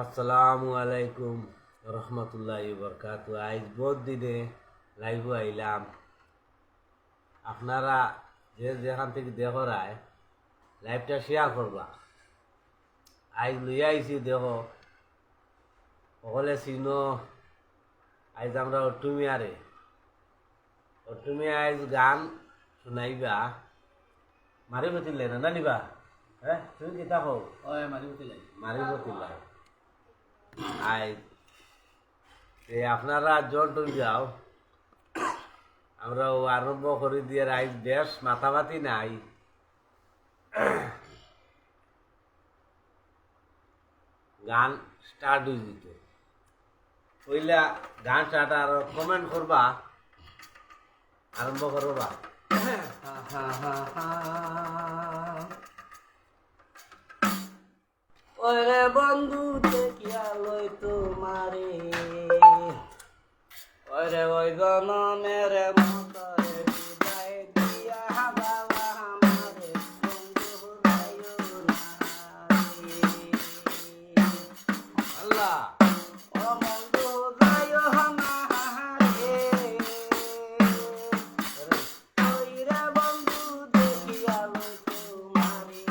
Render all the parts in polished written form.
আসসালামু আলাইকুম রহমতুল্লাহি বরকাতু। আজ বহুত দিনে লাইভ আইলাম। আপনারা যে যেখান থেকে দেখো রায় লাইভটা শেয়ার করবা। আজ লইয়া আইছি দেখো সকলে চিনো। আজ আমরা অটুমিয়া আজ গান শুনাইবা। মারি বতিলে না নিবা? হ্যাঁ তুমি কিতা কও? মারি বতিলে আজ আপনারা জন যাও, আমরা আরম্ভ করে দিয়ে আজ বেশ মাথামাতি নাই। গান স্টার্ট হয়ে যেত পইলা গান স্টার্ট আর কমেন্ট করবা, আরম্ভ করবা। ওরে বন্ধু দেখিয়া লই তোমারে, ওরে ওই জনমের মতরে বিদায় দিয়া বাবা আমারে বন্ধু যাইও না আল্লাহ, ও বন্ধু যাইও না রে, ওই রে বন্ধু দেখিয়া লই তোমারে,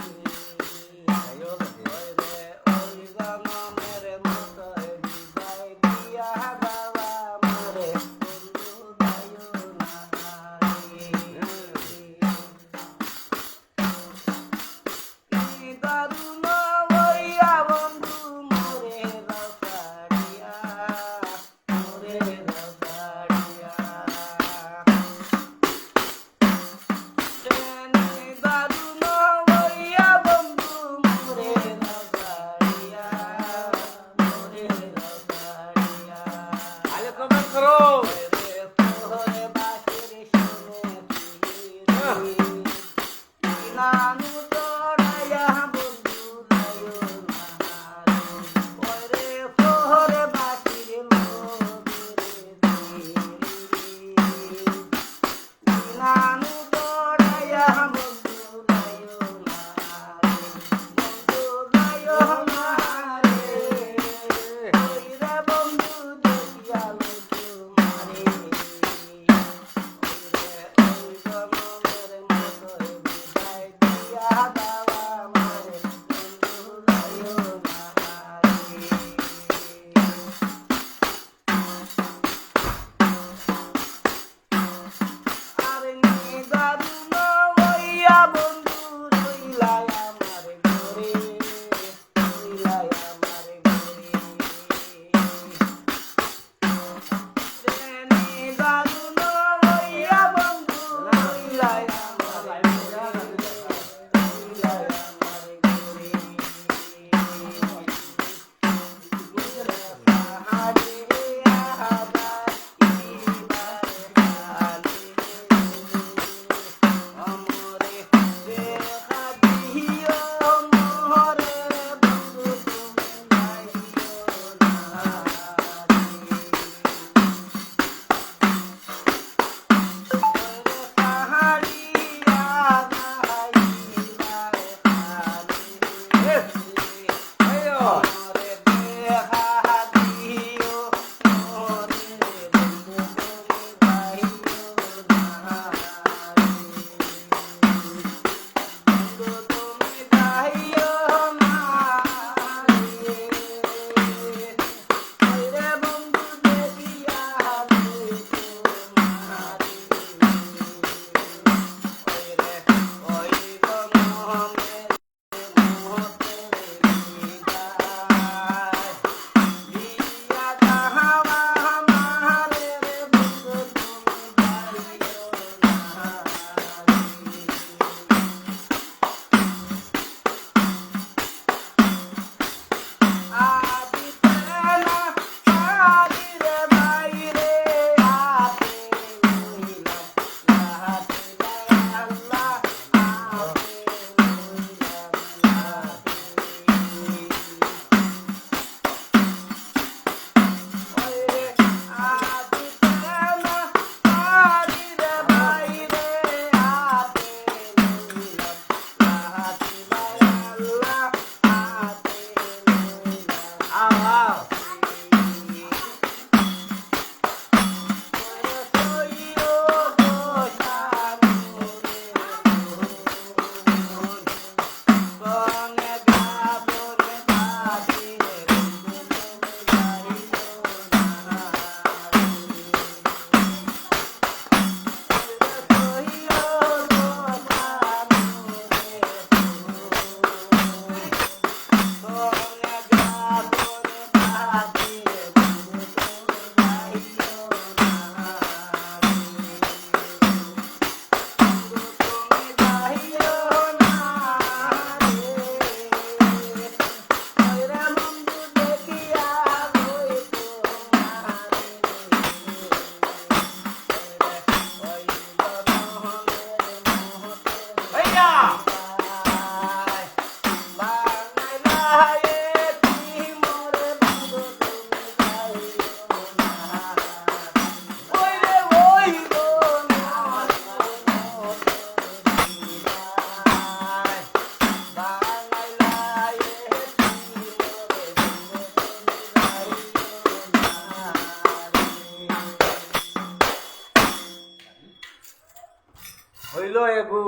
হইল এগু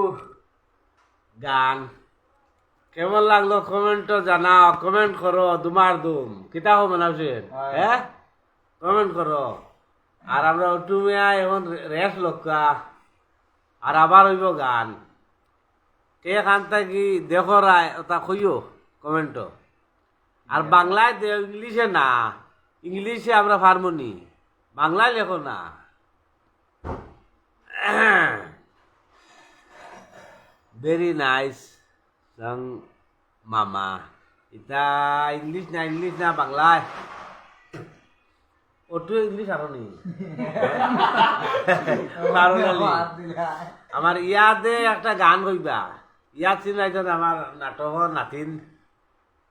গান কেমন লাগলো কমেন্ট জানাও কমেন্ট করো দুমার দুম কিতা হো মানাবছেন হ্যাঁ কমেন্ট করো আর আমরা অটুমিয়া এখন রেস্ট লক্কা আর আবার হইব গান কে খান থাকি দেখো রায় ওটা কইও কমেন্ট আর বাংলায় ইংলিশে না ইংলিশে আমরা ফার্মনি বাংলায় লেখো না ভেরি নাইস সং মামা এটা ইংলিশ না বাংলায় ওটু ইংলিশ আরো নেই আমার ইয়াদে একটা গান কইবা ইয়াদ চিনাইছেন আমার নাটক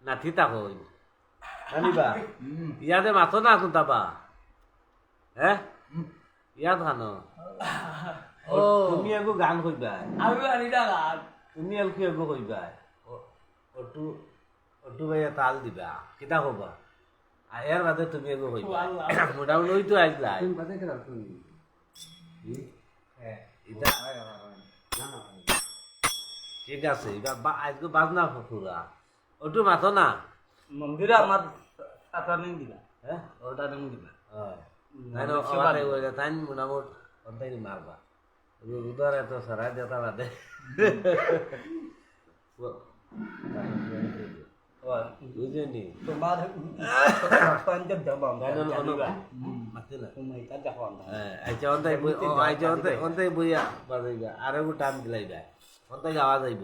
নাথি তাকো জানিবা ইয়াদে মাথো না কোনটাবা হ্যাঁ ইয়াদ খানো ও তুমি এগো গান কইবা তুমি এলকি এগো কইবা ওটু ভাইয়া তাল দিবা কিতা কবা এর বাদে তুমি এগো কইবা মোটামুটি ওই তো আইসলাই ঠিক আছে আজকে বাজনা ফুরা ওটু মাথো না মন্দিরে আমার সাতানি দিবা হ্যাঁ ওটা নিম দিবা তাই মোটামুটি অন্তাই মারবা উদর এত সরাই দেতা বাদে বুঝেনি তোমার পঞ্চায়েত যাবা মাতি না তুমি এটা দেখো আচ্ছা অন্তাই বইয়া বাজাইবা আর একটু টাইম দিলাইবা অন্তাই যাওয়া যাইব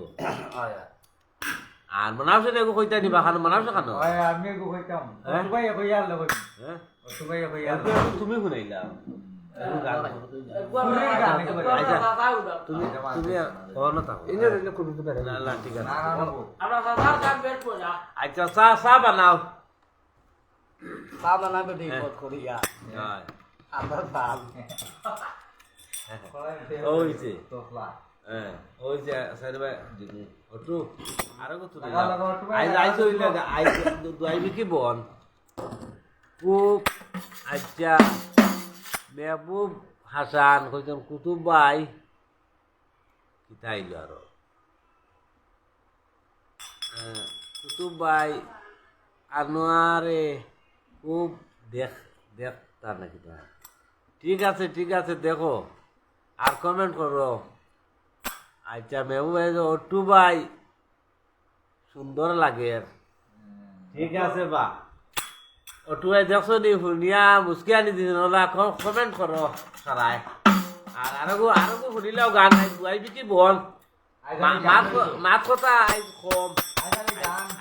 আর মনাবছে এগো কইতা নিবা খানো মনাবছে খানো আমি গো কইতাম ভাই কইয়ার লগ হ্যাঁ ভাই কইয়ার তুমি শুনাইলা আচ্ছা চা বানাও চা বানাবে ঠিক করিয়া আমার ভাল ওইছে ওইছে সাইডে ওটু আরো কত আইছো আইবি কি বন খুব আচ্ছা মেহবুব হাসান কইতেন কুতুব ভাই কিতা আইলো আরো কুতুব ভাই আনোয়ারে খুব দেখ তার নাকি ঠিক আছে দেখো আর কমেন্ট করো আচ্ছা মেহবুব ভাই অট্টু ভাই সুন্দর লাগে ঠিক আছে বা অটুয়াই দেখছো নি শুনিয়া মুসকি আনি দিছে নহলে কমেন্ট করো সারাই আর আরো শুনিলেও গান আইবি কি বল মাত কথা আইজ কম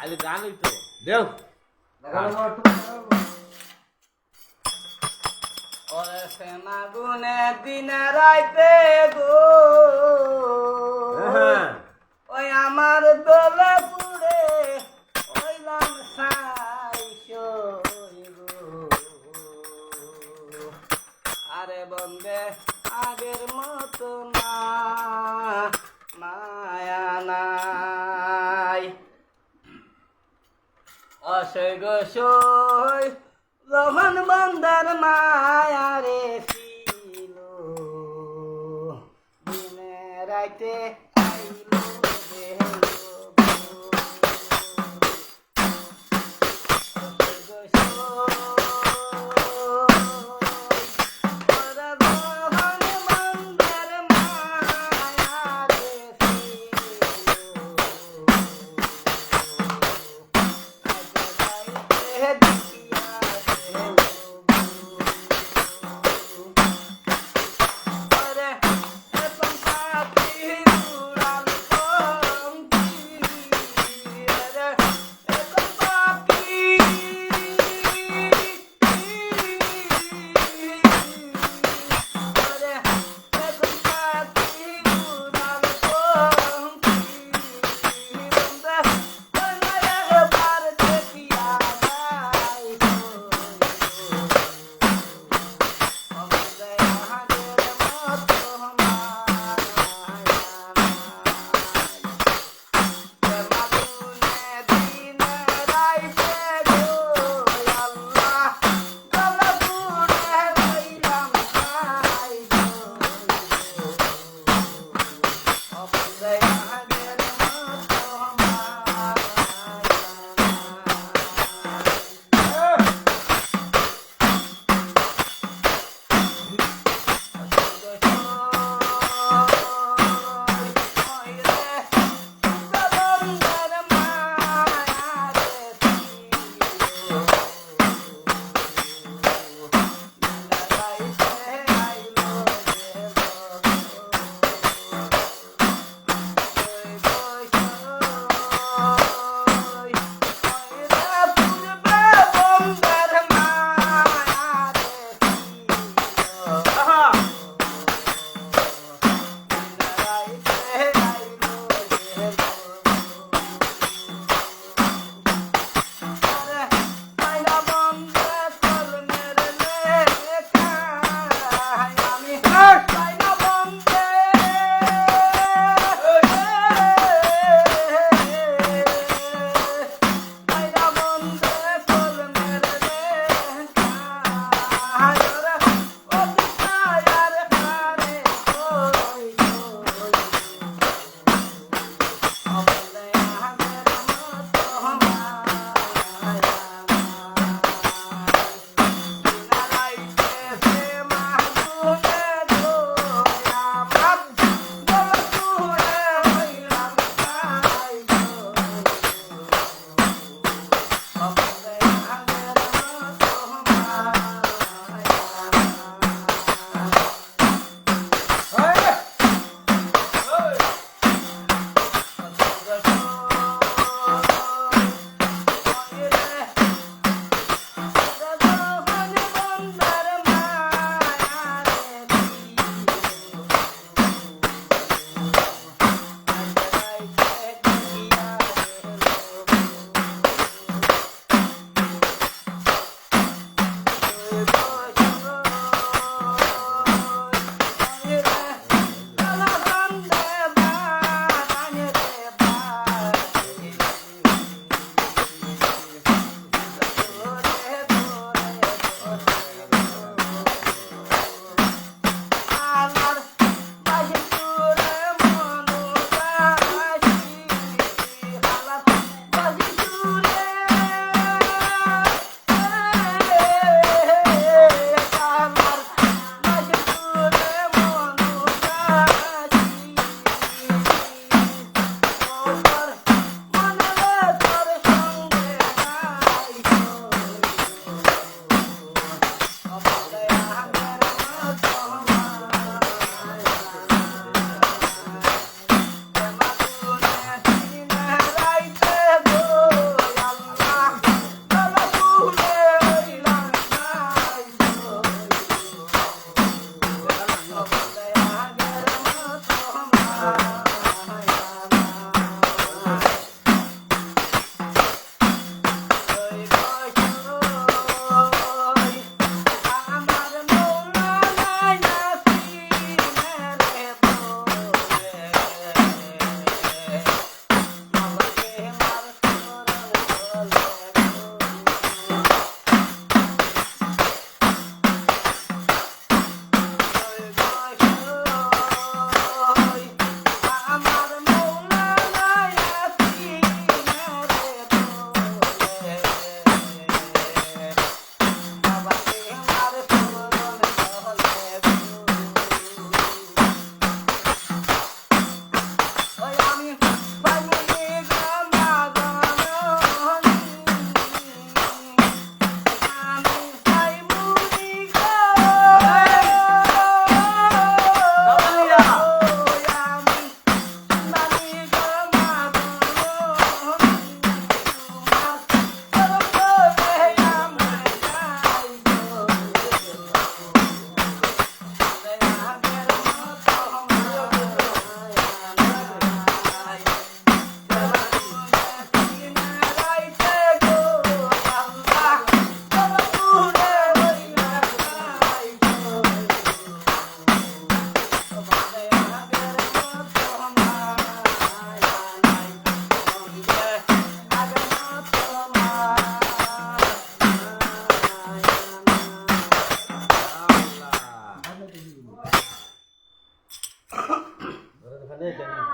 আজ গান হইতো দেও ওরে সেনা গুনে দিনে রাইতে গো ওই আমার দলে পুরে ওইলাম সাইশো আরে বন্দে আগের মতো না মায়া নাই অসই গোসই রহন বন্দার মায়া রে ছিল দিনে রাইতে আইলো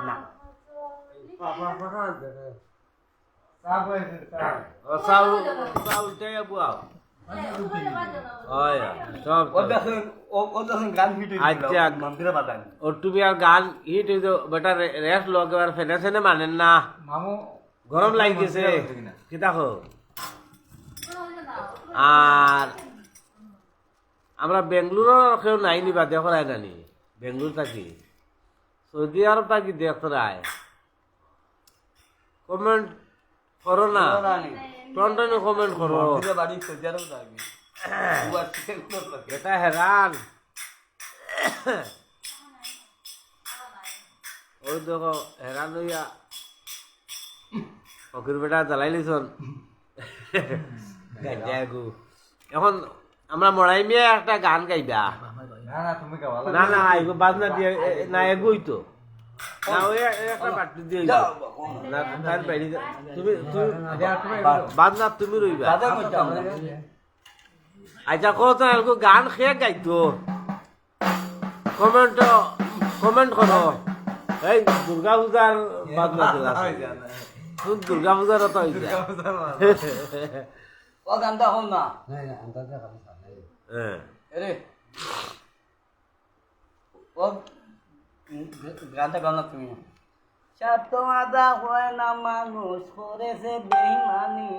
না চাউলটাই বুয়াও হয় সব ও দেখুন গান হিট আচ্ছা। মন্দিরে বাদান ও তুমি আর গান হিট হইতো বেটা রেস্ট লোক এবার ফেনে সেনে মানেন না মামু গরম লাগিছে কি দেখো আর আমরা বেঙ্গলুরও কেউ নাই নিবা দেখো রায় নানি বেঙ্গলুর থাকি সৌদি আরব থাকি দেখো রায় কমেন্ট করো না টনটনে কমেন্ট করো মন্দিরে বাড়ি সজারও থাকি এটা হেরান ওই দেখো হেরান হইয়া ফকির বেটা জ্বালাই লিছন এখন আমরা মরাই মিয়া একটা গান গাইবা না না তুমি গাওয়া না না এগো বাজনা দিয়ে না এগোই তো না ওই একটা পার্টি দিয়ে না তার বাইরে তুমি বাজনা তুমি রইবা দাদা কইতা আচ্ছা কত এলকো গান খেয়ে গাইতো কমেন্ট করো এই দুর্গা পূজার বাজনা দিলা তুই দুর্গা পূজার তো হইছে ও গানটা হল না হ্যাঁ আরে ও গানটা গাও না তুমি স্বার্থ আদা হয় না মানুষ করেছে বেইমানি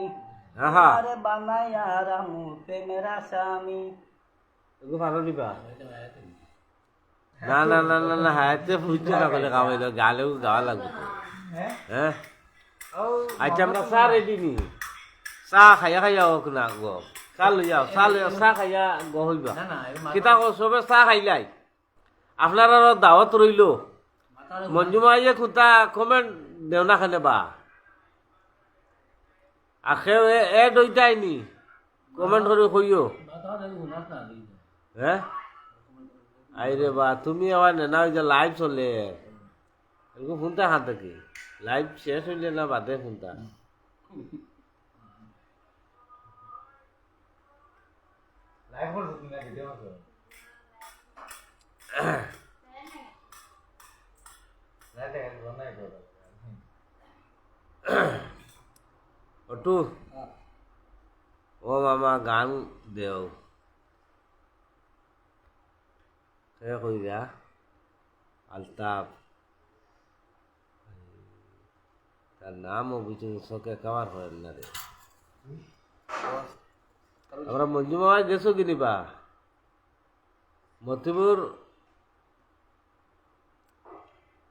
আহা আরে বানায়া রামু প্রেমের আসামি এগো ভালো নিবা না না না না না হাতে ফুটছে না বলে গাওয়াইলো গালেও গাওয়া লাগবে তো। হ্যাঁ আচ্ছা আমরা চা রেডি নি চা খাইয়া খাইয়া হোক না গো চা লইয়া চা খাইয়া গো হইবা কিতা কো সবে চা খাইলাই আপনার দাওয়াত রইল মঞ্জুমা যে খুঁতা কমেন্ট দেও না খানে বা আখেও এ দইটাই নি কমেন্ট করে কইও হ্যাঁ আইরে বা তুমি আবার না ওই যে লাইভ চলে এরকম ফোনটা হাত থেকে লাইভ শেষ হইলে না বাদে ফোনটা লাইভ হল তুমি না ভিডিও আছে লাইভ দেখ বনাই করো অটু ও মামা গান দেও কে কইরা আলতাফ তার নাম ও বুঝে সকে কাবার হয় না রে আমরা মঞ্জু মামা গেছো কিনিবা মতিপুর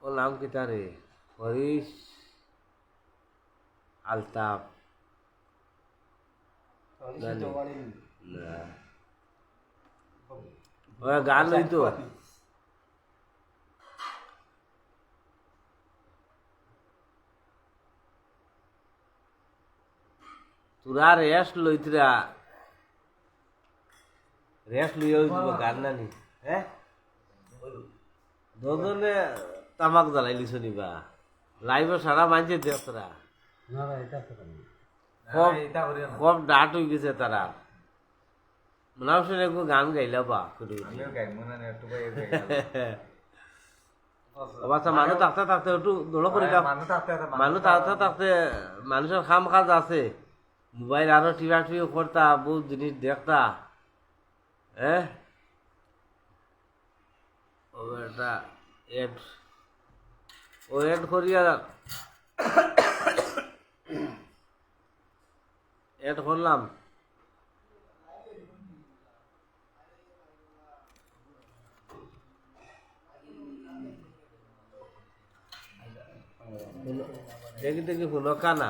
ও নাম কিতা রে হরিশ আলতাফ না ওই গান হইতো তোরা রেস্ট লইতরা রেস্ট লইয়া গান নানি হ্যাঁ দুজনে তামাক জ্বালাইলিছ নিবা লাইভ সারা মানছে দেখরা খুব ডাট হয়ে গেছে তারা মনে হচ্ছে একটু গান গাইলা বা বাচ্চা মানুষ থাকতে থাকতে একটু দৌড় করে মানুষ থাকতে থাকতে মানুষের খাম কাজ আছে মোবাইল আরো টিভা টিভি করতা বহুত জিনিস দেখতা হ্যাঁ এটা এড ও এড করিয়া এড করলাম দেখি দেখি শুনো কানা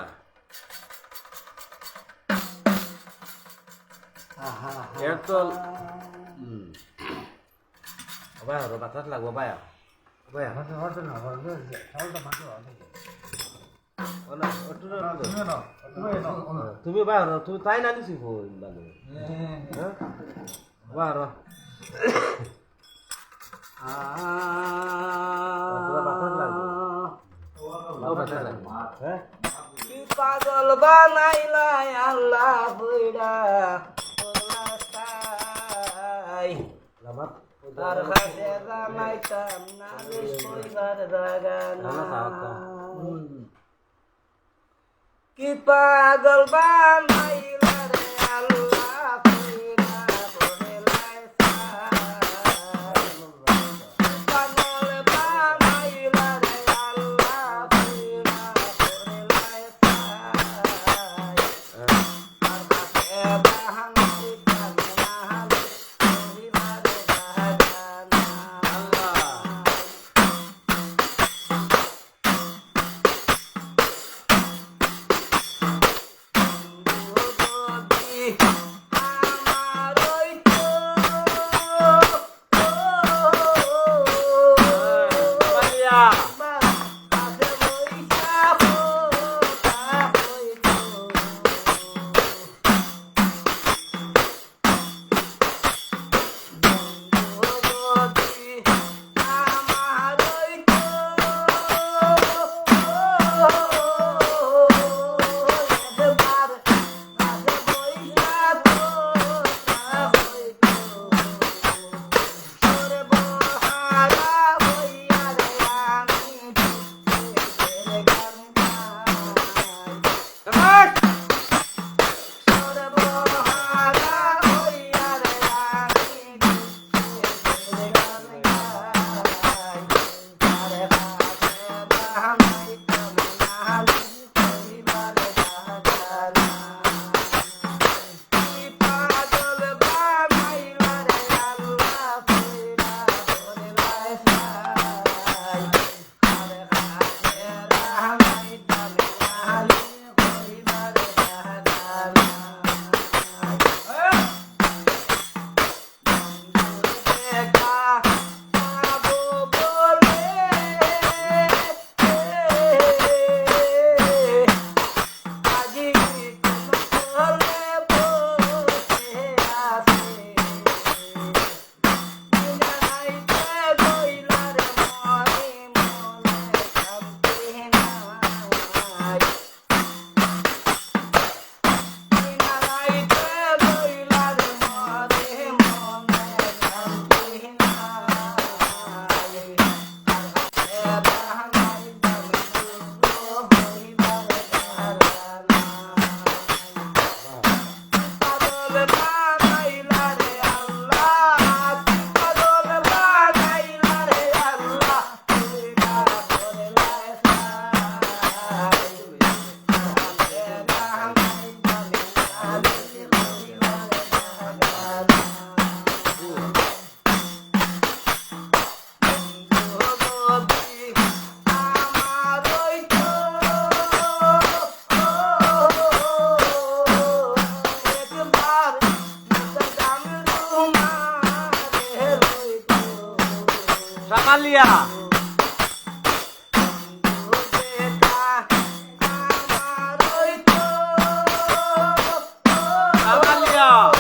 এর তো বাই হলো বাতাস লাগবো বায়া বায়া তুমি বাহির তুমি তাই নানিছি ফোন মানে বাহির পাগল বানাইলাই আল্লাহ তার কাছে জানাইতাম নালিশ কইবার জায়গা নাই। কি পাগল বানাইলা রে আল্লাহ কইরা বলেলাই পাগল বানাইলা রে আল্লাহ কইরা বলেলাই তার কাছে জানাইতাম নালিশ কইবার জায়গা Samalia. Samalia.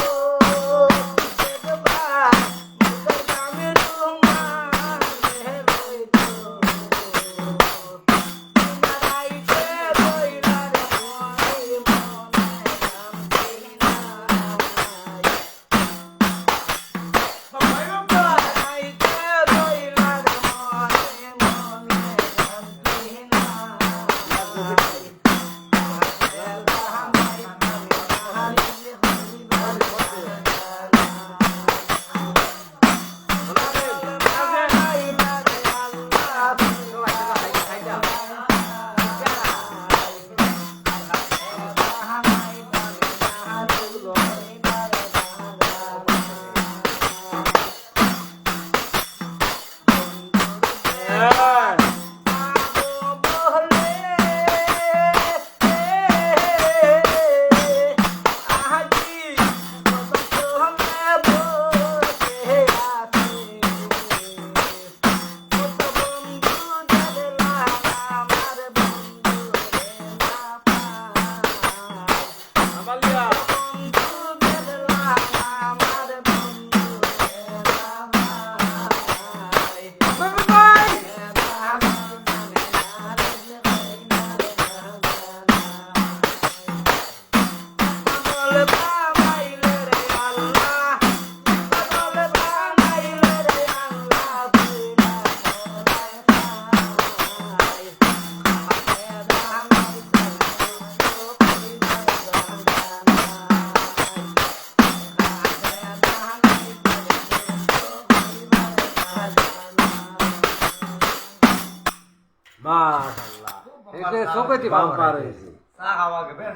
মাশাআল্লাহ এটা চৌকাইতে বাম্পার বাবার হয়েছে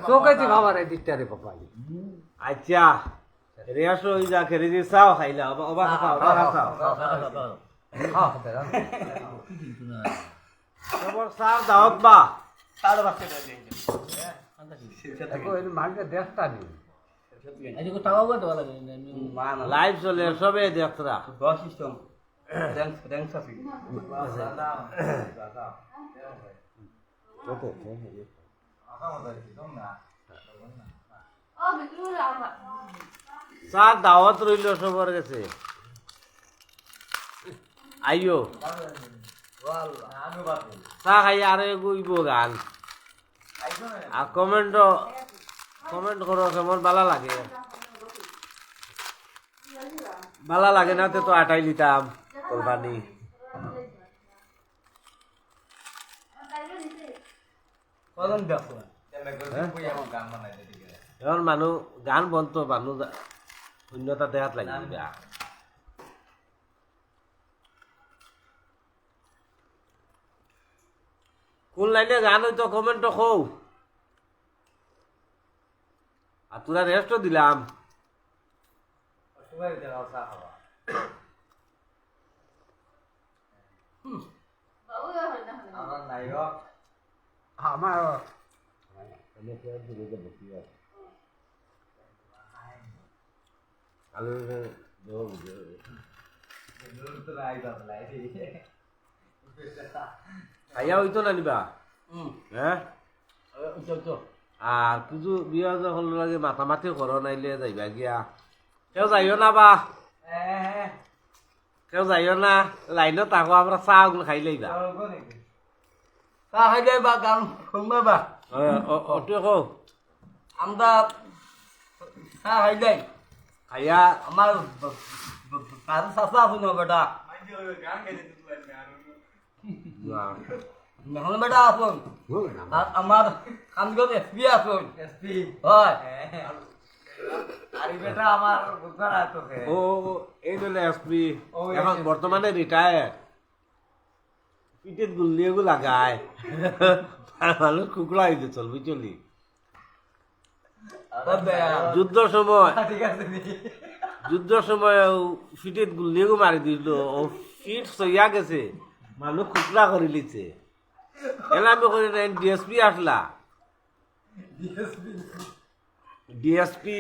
চৌকাইতে বাবার এই দিকটারে পাপাই আচ্ছা রেয়াস হয়ে যা খেলে যে চাও খাইলা অবা খাও খবর সার দাওয়াত বা সাড়ে পাঁচশো টাকা দিয়ে দেখো এই মালটা দেখতা নেই এদিকে টাকাও দেওয়া লাগে না লাইভ চলে সবে দেখতরা দশ সিস্টেম র্যাঙ্ক সাফি সার দাওয়াত রইল সবার কাছে আইও চা খাই আর গইব গান আর কমেন্ট করো কেমন ভালো লাগে ভালো লাগে না তো আটাই লিতাম কোরবানি কজন দেখো এখন মানুহ গান বন্ধ মানুহ শূন্যতা দেখাত লাগি বেয়া কোন লাইনে গান হইতো কমেন্ট কও আর তোরা রেস্টও দিলাম আমার খাইয়া হইতো না নিবা হ্যাঁ আর কিছু বিয়া যখন লাগে মাথামাতি করো নাইলে যাইবা গিয়া কেউ যাইও না বা কেউ যাইও না লাইনত থাকো আমরা চাহ ওগুলো খাই লাইবা চা খাইলে বা গান শুনবে বা অটো কো আমরা চা খাইলে খাইয়া আমার কারো চাষা আছে না বেটা এখন বেটা আসুন আর আমার কামগত এসপি আসুন হয় ও এই জন্য এসপি এখন বর্তমানে রিটায়ার পিঠের গুলিয়েগু লাগায় মানুষ কুকুরা হইতে চলবি চলি যুদ্ধর সময় ফিটের গুলিয়েগু মারি দিল ও ফিট সইয়া গেছে মানুষ কুকুরা করে লিছে এলা আমি করি না ডিএসপি আসলা ডিএসপি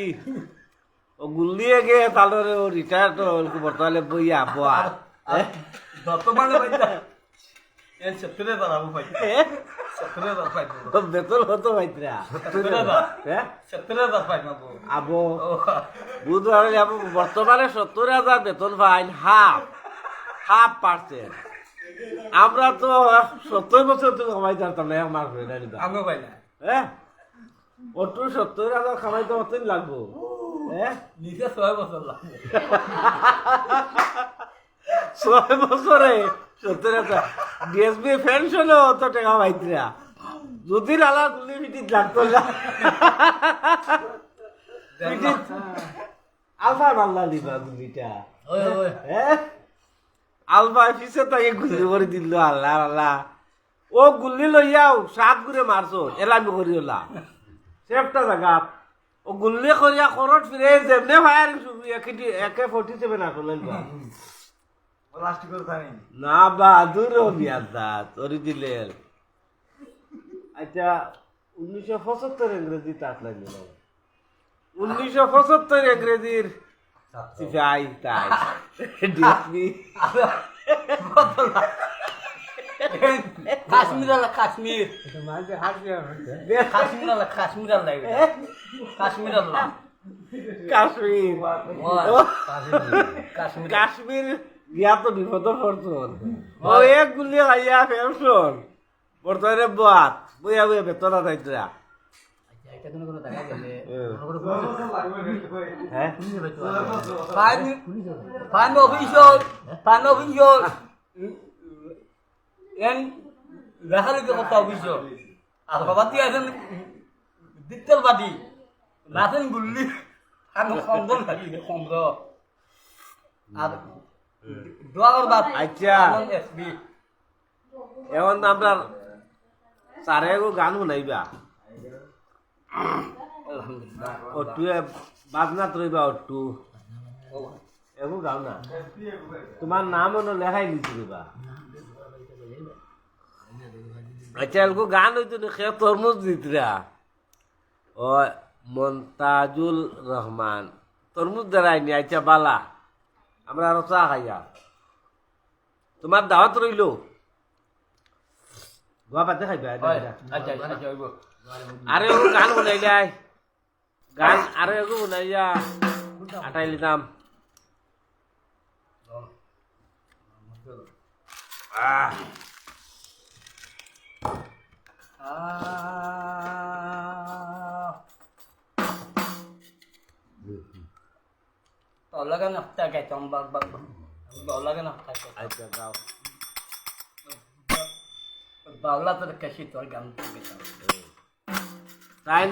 ও গুলিয়ে গে তাহলে ও রিটায়ার তো বর্তমানে বইয়া বয়া বর্তমানে সত্তরে দাঁড়াবো ভাই সত্তরে দাঁড় পাই বেতন হতো ভাইতরা সত্তরে দাঁড় পাই না আবো বুধবার যাব বর্তমানে 70,000 বেতন পাই হাফ% আমরা তো 70 বছর তো কামাই জানতাম না এক মাস হয়ে না আমিও পাই না হ্যাঁ ওটু 70,000 কামাইতে কতদিন লাগবো হ্যাঁ নিচে 6 বছর লাগবে 6 বছরে 70,000 ডিএসবি পেনশনও অত টাকা পাইতরা যদি লালা গুলি পিটি লাগতো না পিটি আলফা মাল্লা দিবা গুলিটা ওই ওই হ্যাঁ আলফা পিছে তাকে গুলি করে দিল আল্লাহ আল্লাহ ও গুলি লইয়াও 7 ঘুরে মারছো এলামি করিওলা সেফটা জায়গা ও গুলি করিয়া করত ফিরে যেমনে ফায়ারিং শুরু একে 47 আসলে না বাহাদুর বিয়াদা তরি দিলেন আচ্ছা 1975 ইংরেজি তাক লাগল 1975 ইংরেজির সিপাই তাই ডিএসপি কাশ্মীর আলা কাশ্মীর মাঝে হাসিয়া কাশ্মীর আলা কাশ্মীর আলা কাশ্মীর আলা কাশ্মীর কাশ্মীর কাশ্মীর গিয়া তো বিপদ পড়ছন ও এক গুলি খাইয়া ফেমছন বর্তমানে বাত বইয়া বইয়া বেতন আদাইতরা এটা কোনো টাকা গেলে হ্যাঁ ফাইন অফিসর এন লেখালেখি করতে অফিসর আর বাবাতি আছেন দিতেল বাটি নাচেন গুল্লি আমি খন্দন থাকি খন্দ আর দোয়ার বাপ আচ্ছা এসবি এখন আমরা চারে এগো গান শুনাইবা আলহামদুলিল্লাহ অটুয়ে বাজনাত রইবা অটু এগো গাও না তোমার নাম অন্য লেখাই লিখি দিবা আচ্ছা এলকো গান হইতো না খেয়ে তরমুজ দিতরা ও মন্তাজুল রহমান তরমুজ দাঁড়ায়নি আচ্ছা বালা আমরা আরো চা খাইয়া তোমার দাওয়াত রইল গোয়া পাতে খাইবা আচ্ছা আচ্ছা হইব আরে ও গান শুনাই যায় গান আরে এগো শুনাইয়া আটাই লিতাম আহ Tolong kan nak tak kacang bak. Tolong kan nak tak kacang. আচ্ছা গাও Baulah tu kasih tu agam tu kacang. তাই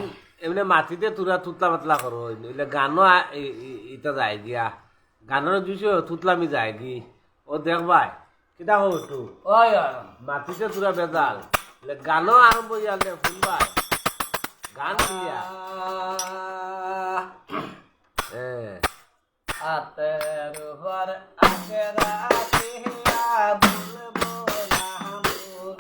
এমনি মাটিতে তুরা তুতলা পাতলা করো এলে গানও ইটা যায় গিয়া গানের জুইছে তুতলামি যায় গি ও দেখবাই কিতা হো একটু Oh ya. মাটিতে তুরা বেজাল এলে গানও আরম্ভ ইয়ালে শুনবাই গান দিয়া Ater var akerati ya bulbo nahamur.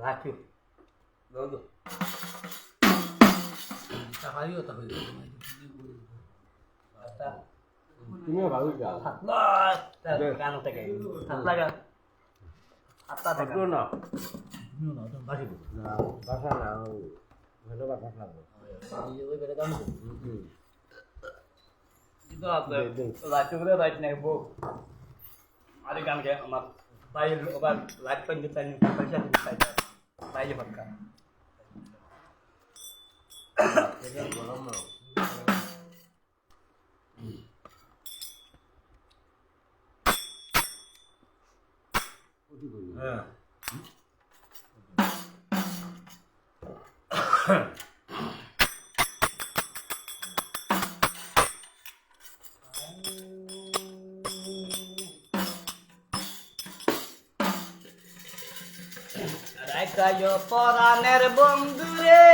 রাখি দাও তো টাকারিও তা হইল আচ্ছা তুমিও ভালো যাও গান থেকে হাত লাগা হাতটা দেখা না না তো বাসি না বাসা না ভালো বাসা লাগবে ওই বেটা গান হুম itu apa? Lagu itu right nebo. Ada kan kayak amat bayi obat light penjutan pasien di sana. Bayi bangka. এটা গরম না হ্যাঁ Rakayo পরাণের বন্ধু রে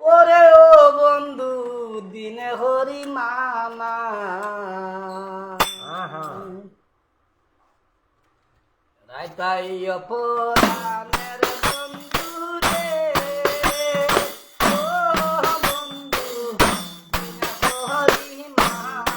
ওরে ও বন্ধু দিনে হরি মানা রাকাyo পরাণের বন্ধু রে ও বন্ধু দিনে হরি মানা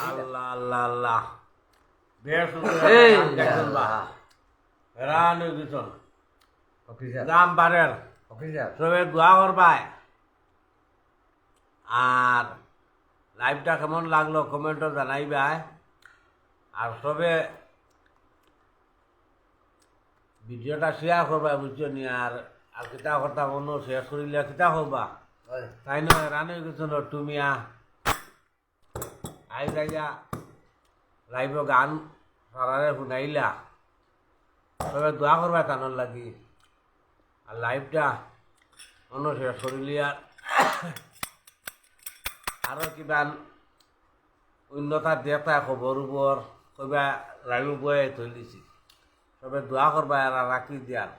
আল্লাহ আল্লাহ আল্লাহ বেশ এই দেখুন বা রান গেছন অফিসার দাম বাড়ের অফিসার সবে দোয়া করবায় আর লাইভটা কেমন লাগলো কমেন্টও জানাইবাই আর সবে ভিডিওটা শেয়ার করবা বুঝছো নি আর আর কিতা কথা অন্য শেয়ার করিলে কিতা করবা তাই নয় রানে কিছু ন তুমিয়া আই যাইয়া লাইভ গান সারারে শুনাইলা তবে দোয়া করবা টানোর লাগি আর লাইভটা অন্য শেয়ার করিলি আর আরো কিবা উন্নতার দেতা খবর উপর কইবা লাইভ বয়ে থৈ দিছি সবে দোয়া করবা আর রাখি দিয়ার